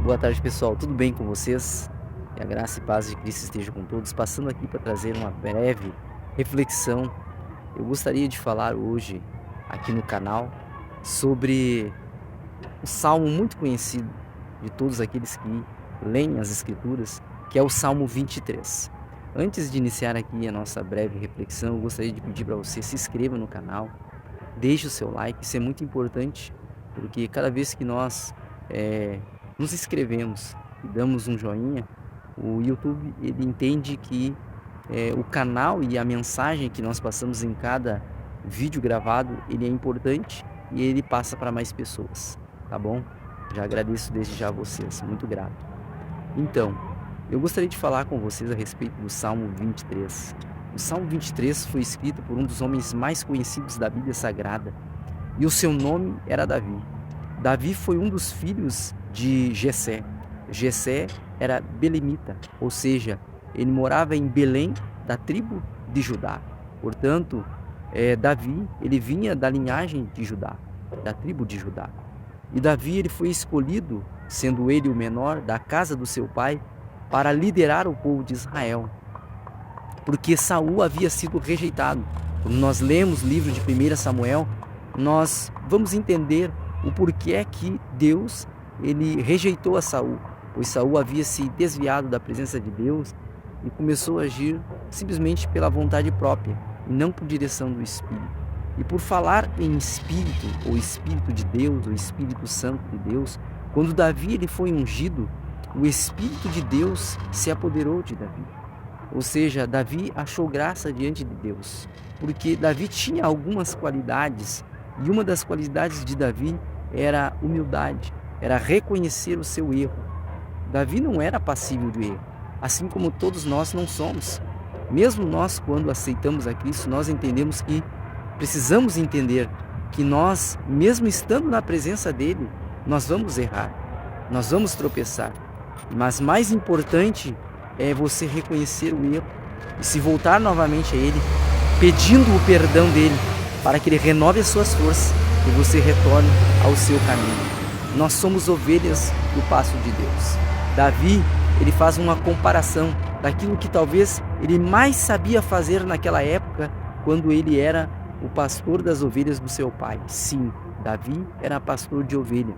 Boa tarde, pessoal. Tudo bem com vocês? Que a graça e paz de Cristo esteja com todos. Passando aqui para trazer uma breve reflexão. Eu gostaria de falar hoje, aqui no canal, sobre um salmo muito conhecido de todos aqueles que leem as Escrituras, que é o Salmo 23. Antes de iniciar aqui a nossa breve reflexão, eu gostaria de pedir para você se inscreva no canal, deixe o seu like, isso é muito importante, porque cada vez que nós nos inscrevemos e damos um joinha, o YouTube ele entende que o canal e a mensagem que nós passamos em cada vídeo gravado, ele é importante e ele passa para mais pessoas, tá bom? Já agradeço desde já a vocês, muito grato. Então, eu gostaria de falar com vocês a respeito do Salmo 23. O Salmo 23 foi escrito por um dos homens mais conhecidos da Bíblia Sagrada e o seu nome era Davi. Davi foi um dos filhos de Jessé. Jessé era belemita, ou seja, ele morava em Belém, da tribo de Judá. Portanto, Davi, ele vinha da linhagem de Judá, da tribo de Judá. E Davi, ele foi escolhido, sendo ele o menor da casa do seu pai, para liderar o povo de Israel, porque Saul havia sido rejeitado. Quando nós lemos o livro de 1 Samuel, nós vamos entender o porquê que Deus ele rejeitou a Saul, pois Saul havia se desviado da presença de Deus e começou a agir simplesmente pela vontade própria e não por direção do Espírito. E por falar em Espírito, ou Espírito de Deus, ou Espírito Santo de Deus, quando Davi ele foi ungido, o Espírito de Deus se apoderou de Davi. Ou seja, Davi achou graça diante de Deus, porque Davi tinha algumas qualidades, e uma das qualidades de Davi era humildade, era reconhecer o seu erro. Davi não era passível de erro, assim como todos nós não somos. Mesmo nós, quando aceitamos a Cristo, nós entendemos que precisamos entender que nós, mesmo estando na presença dele, nós vamos errar, nós vamos tropeçar. Mas mais importante é você reconhecer o erro e se voltar novamente a ele, pedindo o perdão dele, para que ele renove as suas forças e você retorne ao seu caminho. Nós somos ovelhas do pasto de Deus. Davi, ele faz uma comparação daquilo que talvez ele mais sabia fazer naquela época, quando ele era o pastor das ovelhas do seu pai. Sim, Davi era pastor de ovelha.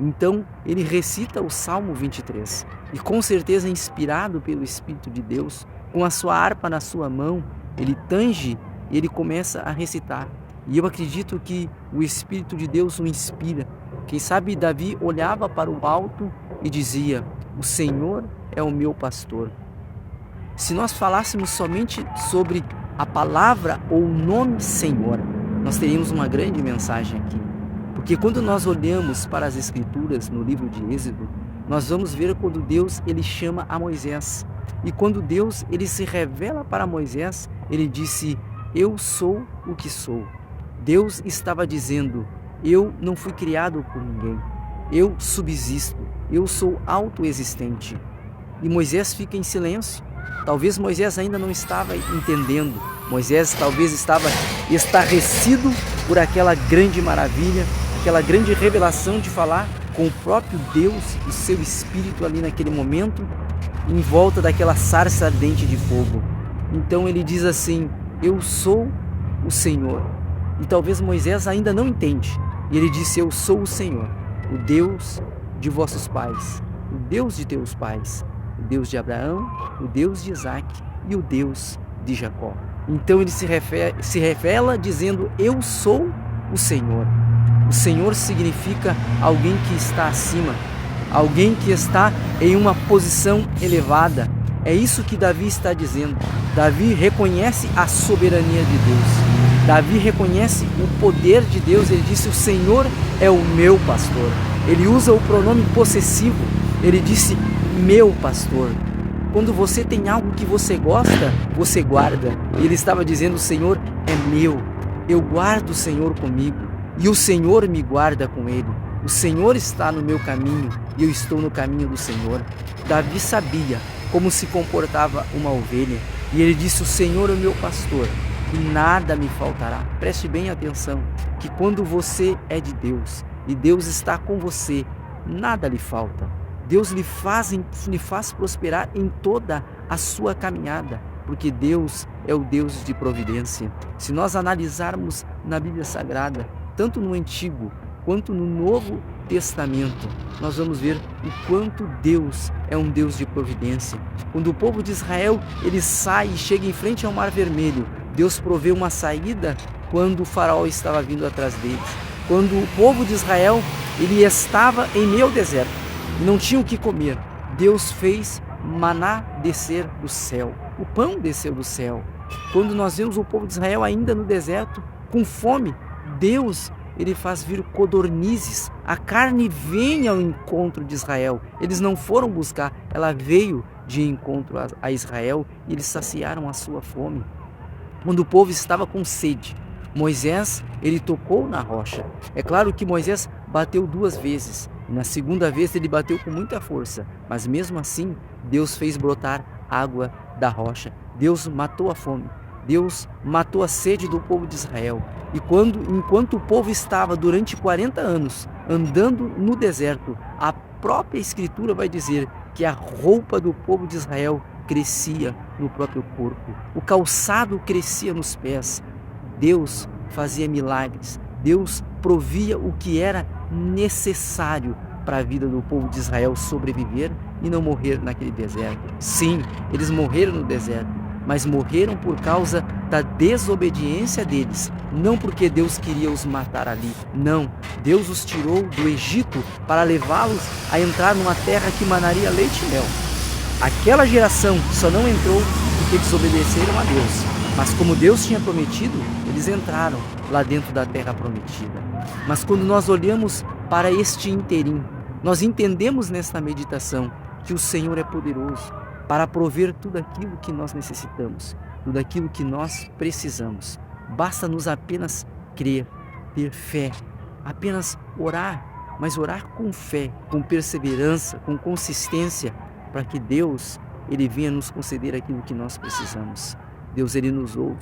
Então, ele recita o Salmo 23 e com certeza inspirado pelo Espírito de Deus, com a sua harpa na sua mão, ele tange e ele começa a recitar. E eu acredito que o Espírito de Deus o inspira. Quem sabe Davi olhava para o alto e dizia: o Senhor é o meu pastor. Se nós falássemos somente sobre a palavra ou o nome Senhor, nós teríamos uma grande mensagem aqui. Porque quando nós olhamos para as Escrituras no livro de Êxodo, nós vamos ver quando Deus ele chama a Moisés. E quando Deus ele se revela para Moisés, ele disse: eu sou o que sou. Deus estava dizendo: eu não fui criado por ninguém, eu subsisto, eu sou autoexistente. E Moisés fica em silêncio. Talvez Moisés ainda não estava entendendo. Moisés talvez estava estarrecido por aquela grande maravilha, aquela grande revelação de falar com o próprio Deus, o seu Espírito ali naquele momento, em volta daquela sarça ardente de fogo. Então ele diz assim: eu sou o Senhor. E talvez Moisés ainda não entende. E ele disse: eu sou o Senhor, o Deus de vossos pais, o Deus de teus pais, o Deus de Abraão, o Deus de Isaac e o Deus de Jacó. Então ele se revela dizendo: eu sou o Senhor. O Senhor significa alguém que está acima, alguém que está em uma posição elevada. É isso que Davi está dizendo. Davi reconhece a soberania de Deus. Davi reconhece o poder de Deus. Ele disse: o Senhor é o meu pastor. Ele usa o pronome possessivo. Ele disse: meu pastor. Quando você tem algo que você gosta, você guarda. Ele estava dizendo: o Senhor é meu. Eu guardo o Senhor comigo e o Senhor me guarda com ele. O Senhor está no meu caminho e eu estou no caminho do Senhor. Davi sabia como se comportava uma ovelha e ele disse: o Senhor é o meu pastor e nada me faltará. Preste bem atenção que quando você é de Deus e Deus está com você, nada lhe falta. Deus lhe faz prosperar em toda a sua caminhada, porque Deus é o Deus de providência. Se nós analisarmos na Bíblia Sagrada, tanto no Antigo quanto no Novo Testamento, nós vamos ver o quanto Deus é um Deus de providência. Quando o povo de Israel ele sai e chega em frente ao Mar Vermelho, Deus provê uma saída quando o faraó estava vindo atrás deles. Quando o povo de Israel ele estava em meio ao deserto e não tinha o que comer, Deus fez maná descer do céu, o pão desceu do céu. Quando nós vemos o povo de Israel ainda no deserto, com fome, Deus ele faz vir codornizes, a carne vem ao encontro de Israel. Eles não foram buscar, ela veio de encontro a Israel e eles saciaram a sua fome. Quando o povo estava com sede, Moisés ele tocou na rocha. É claro que Moisés bateu 2 vezes, e na segunda vez ele bateu com muita força, mas mesmo assim Deus fez brotar água da rocha. Deus matou a fome, Deus matou a sede do povo de Israel. E enquanto o povo estava durante 40 anos andando no deserto, a própria Escritura vai dizer que a roupa do povo de Israel crescia no próprio corpo, o calçado crescia nos pés. Deus fazia milagres, Deus provia o que era necessário para a vida do povo de Israel sobreviver e não morrer naquele deserto. Sim, eles morreram no deserto, mas morreram por causa da desobediência deles, não porque Deus queria os matar ali. Não, Deus os tirou do Egito para levá-los a entrar numa terra que manaria leite e mel. Aquela geração só não entrou porque desobedeceram a Deus, mas como Deus tinha prometido, eles entraram lá dentro da terra prometida. Mas quando nós olhamos para este interim, nós entendemos nesta meditação que o Senhor é poderoso para prover tudo aquilo que nós necessitamos, tudo aquilo que nós precisamos. Basta-nos apenas crer, ter fé, apenas orar, mas orar com fé, com perseverança, com consistência, para que Deus ele venha nos conceder aquilo que nós precisamos. Deus ele nos ouve,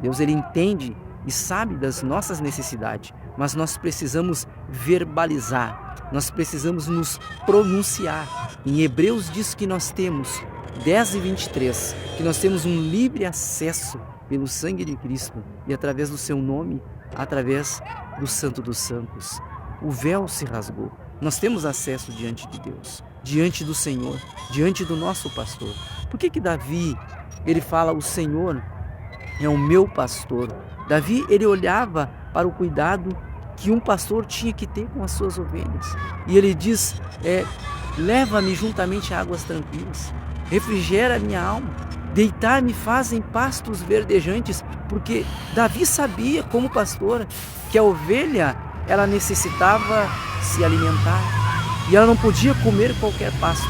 Deus ele entende e sabe das nossas necessidades, mas nós precisamos verbalizar, nós precisamos nos pronunciar. Em Hebreus diz que nós temos 10:23, que nós temos um livre acesso pelo sangue de Cristo e através do seu nome, através do Santo dos Santos. O véu se rasgou, nós temos acesso diante de Deus, diante do Senhor, diante do nosso pastor. Por que Davi, ele fala, o Senhor é o meu pastor? Davi, ele olhava para o cuidado que um pastor tinha que ter com as suas ovelhas. E ele diz, leva-me juntamente a águas tranquilas, refrigera a minha alma, deitar-me faz em pastos verdejantes, porque Davi sabia como pastor que a ovelha, ela necessitava se alimentar e ela não podia comer qualquer pasto,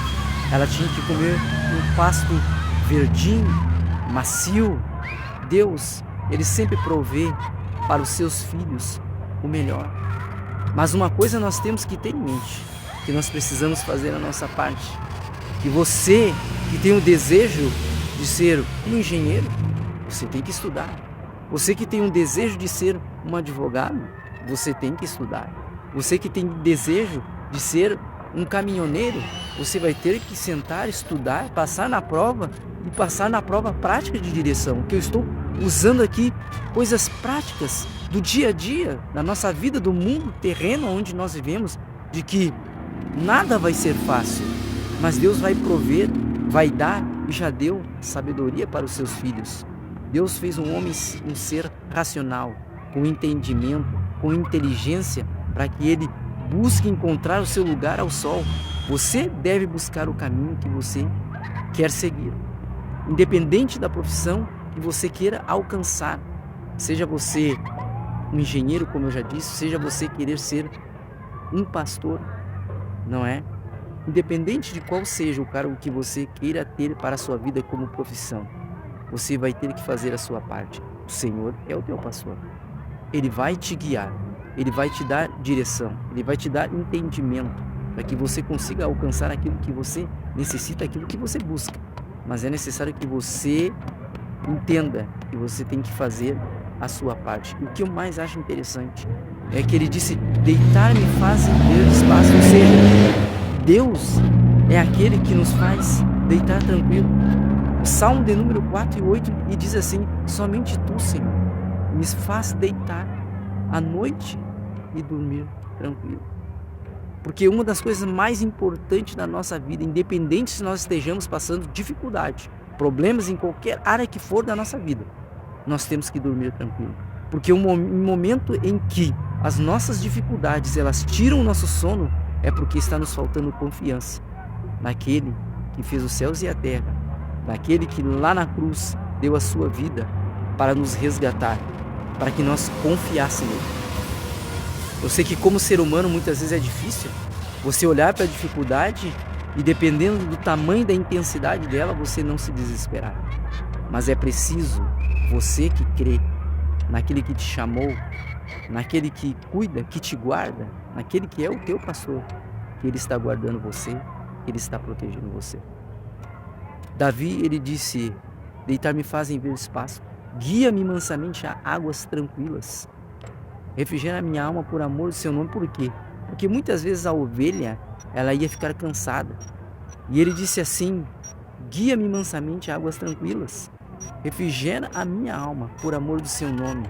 ela tinha que comer um pasto verdinho, macio. Deus, ele sempre provê para os seus filhos o melhor. Mas uma coisa nós temos que ter em mente, que nós precisamos fazer a nossa parte. Que você que tem o desejo de ser um engenheiro, você tem que estudar. Você que tem um desejo de ser um advogado, você tem que estudar. Você que tem desejo de ser um caminhoneiro, você vai ter que sentar, estudar, passar na prova e passar na prova prática de direção. Que eu estou usando aqui coisas práticas do dia a dia, da nossa vida, do mundo terreno onde nós vivemos, de que nada vai ser fácil, mas Deus vai prover, vai dar e já deu sabedoria para os seus filhos. Deus fez um homem um ser racional, com entendimento, com inteligência, para que ele busque encontrar o seu lugar ao sol. Você deve buscar o caminho que você quer seguir, independente da profissão que você queira alcançar. Seja você um engenheiro, como eu já disse, seja você querer ser um pastor, não é? Independente de qual seja o cargo que você queira ter para a sua vida como profissão, você vai ter que fazer a sua parte. O Senhor é o teu pastor. Ele vai te guiar, Ele vai te dar direção, Ele vai te dar entendimento, para que você consiga alcançar aquilo que você necessita, aquilo que você busca. Mas é necessário que você entenda que você tem que fazer a sua parte. E o que eu mais acho interessante é que ele disse, deitar-me faz em verdes pastos, ou seja, Deus, é aquele que nos faz deitar tranquilo. O Salmo de número 4 e 8 e diz assim: somente tu, Senhor, me faz deitar à noite e dormir tranquilo. Porque uma das coisas mais importantes da nossa vida, independente se nós estejamos passando dificuldade, problemas em qualquer área que for da nossa vida, nós temos que dormir tranquilo. Porque o momento em que as nossas dificuldades elas tiram o nosso sono, é porque está nos faltando confiança naquele que fez os céus e a terra, naquele que lá na cruz deu a sua vida para nos resgatar, para que nós confiássemos nele. Eu sei que como ser humano muitas vezes é difícil você olhar para a dificuldade e dependendo do tamanho da intensidade dela, você não se desesperar. Mas é preciso você que crê naquele que te chamou, naquele que cuida, que te guarda, naquele que é o teu pastor, que ele está guardando você, que ele está protegendo você. Davi, ele disse: deitar-me faz em verdes pastos, guia-me mansamente a águas tranquilas, refrigera minha alma por amor do seu nome. Por quê? Porque muitas vezes a ovelha, ela ia ficar cansada, e ele disse assim: guia-me mansamente a águas tranquilas, refrigera a minha alma por amor do seu nome.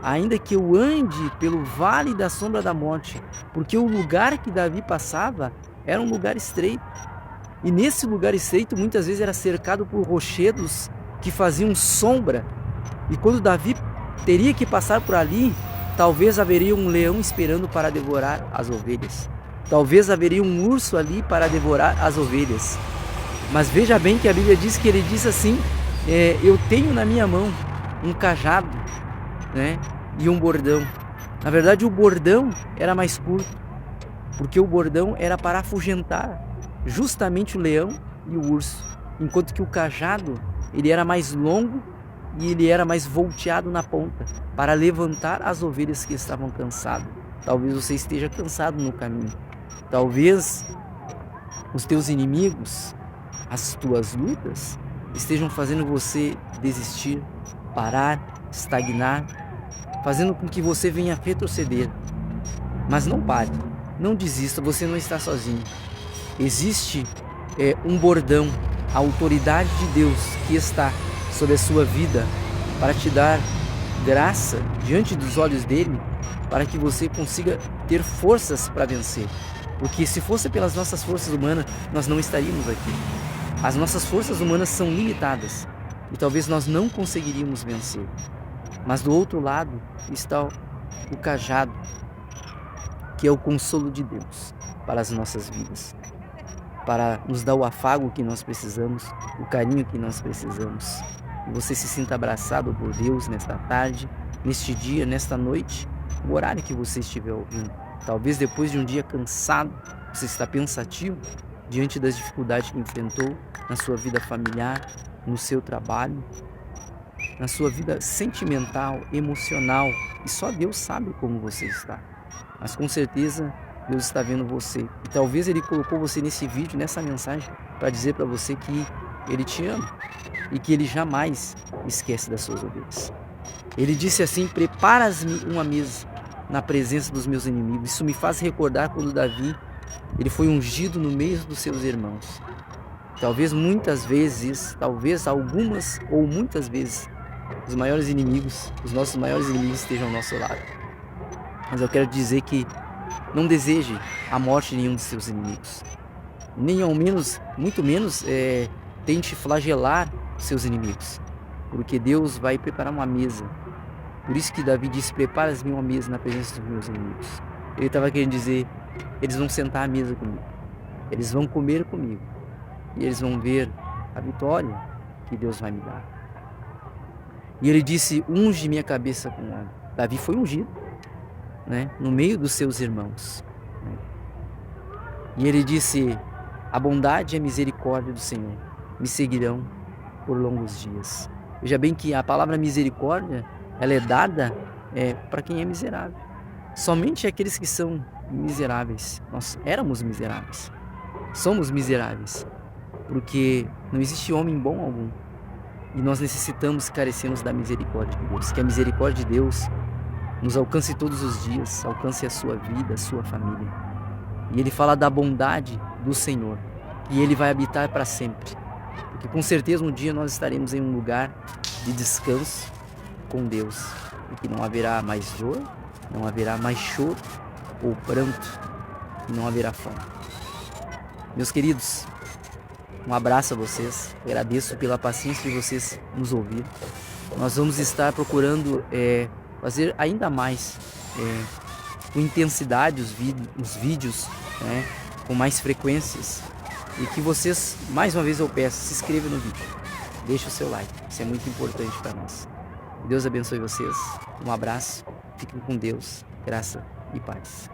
Ainda que eu ande pelo vale da sombra da morte, porque o lugar que Davi passava era um lugar estreito, e nesse lugar estreito muitas vezes era cercado por rochedos que faziam sombra, e quando Davi teria que passar por ali, talvez haveria um leão esperando para devorar as ovelhas, talvez haveria um urso ali para devorar as ovelhas. Mas veja bem que a Bíblia diz que ele diz assim: eu tenho na minha mão um cajado, né, e um bordão. Na verdade o bordão era mais curto, porque o bordão era para afugentar justamente o leão e o urso, enquanto que o cajado ele era mais longo e ele era mais volteado na ponta, para levantar as ovelhas que estavam cansadas. Talvez você esteja cansado no caminho, talvez os teus inimigos, as tuas lutas estejam fazendo você desistir, parar, estagnar, fazendo com que você venha retroceder. Mas não pare, não desista, você não está sozinho. Existe um bordão, a autoridade de Deus que está sobre a sua vida para te dar graça diante dos olhos dele, para que você consiga ter forças para vencer. Porque se fosse pelas nossas forças humanas, nós não estaríamos aqui. As nossas forças humanas são limitadas e talvez nós não conseguiríamos vencer. Mas do outro lado está o cajado, que é o consolo de Deus para as nossas vidas, para nos dar o afago que nós precisamos, o carinho que nós precisamos. E você se sinta abraçado por Deus nesta tarde, neste dia, nesta noite, o horário que você estiver ouvindo. Talvez depois de um dia cansado, você está pensativo diante das dificuldades que enfrentou na sua vida familiar, no seu trabalho, na sua vida sentimental, emocional, e só Deus sabe como você está. Mas com certeza Deus está vendo você, e talvez Ele colocou você nesse vídeo, nessa mensagem, para dizer para você que Ele te ama e que Ele jamais esquece das suas ovelhas. Ele disse assim: preparas-me uma mesa na presença dos meus inimigos. Isso me faz recordar quando Davi ele foi ungido no meio dos seus irmãos. Talvez muitas vezes, talvez algumas ou muitas vezes, os maiores inimigos, os nossos maiores inimigos estejam ao nosso lado. Mas eu quero dizer que não deseje a morte de nenhum de seus inimigos. Nem ao menos, muito menos, tente flagelar seus inimigos. Porque Deus vai preparar uma mesa. Por isso que Davi disse: preparas-me uma mesa na presença dos meus inimigos. Ele estava querendo dizer: eles vão sentar à mesa comigo, eles vão comer comigo, e eles vão ver a vitória que Deus vai me dar. E ele disse: unge minha cabeça com óleo. Davi foi ungido, né, no meio dos seus irmãos, né? E ele disse: a bondade e a misericórdia do Senhor me seguirão por longos dias. Veja bem que a palavra misericórdia, ela é dada para quem é miserável. Somente aqueles que são miseráveis. Nós éramos miseráveis, somos miseráveis, porque não existe homem bom algum, e nós necessitamos, carecemos da misericórdia de Deus. Que a misericórdia de Deus nos alcance todos os dias, alcance a sua vida, a sua família, E ele fala da bondade do Senhor, e ele vai habitar para sempre. Porque com certeza um dia nós estaremos em um lugar de descanso com Deus, e que não haverá mais dor, não haverá mais choro ou pranto, e não haverá fome. Meus queridos, um abraço a vocês, agradeço pela paciência de vocês nos ouvir. Nós vamos estar procurando fazer ainda mais, com intensidade os vídeos, né, com mais frequências. E que vocês, mais uma vez eu peço, se inscrevam no vídeo, deixe o seu like, isso é muito importante para nós. Deus abençoe vocês, um abraço, fiquem com Deus, graça e paz.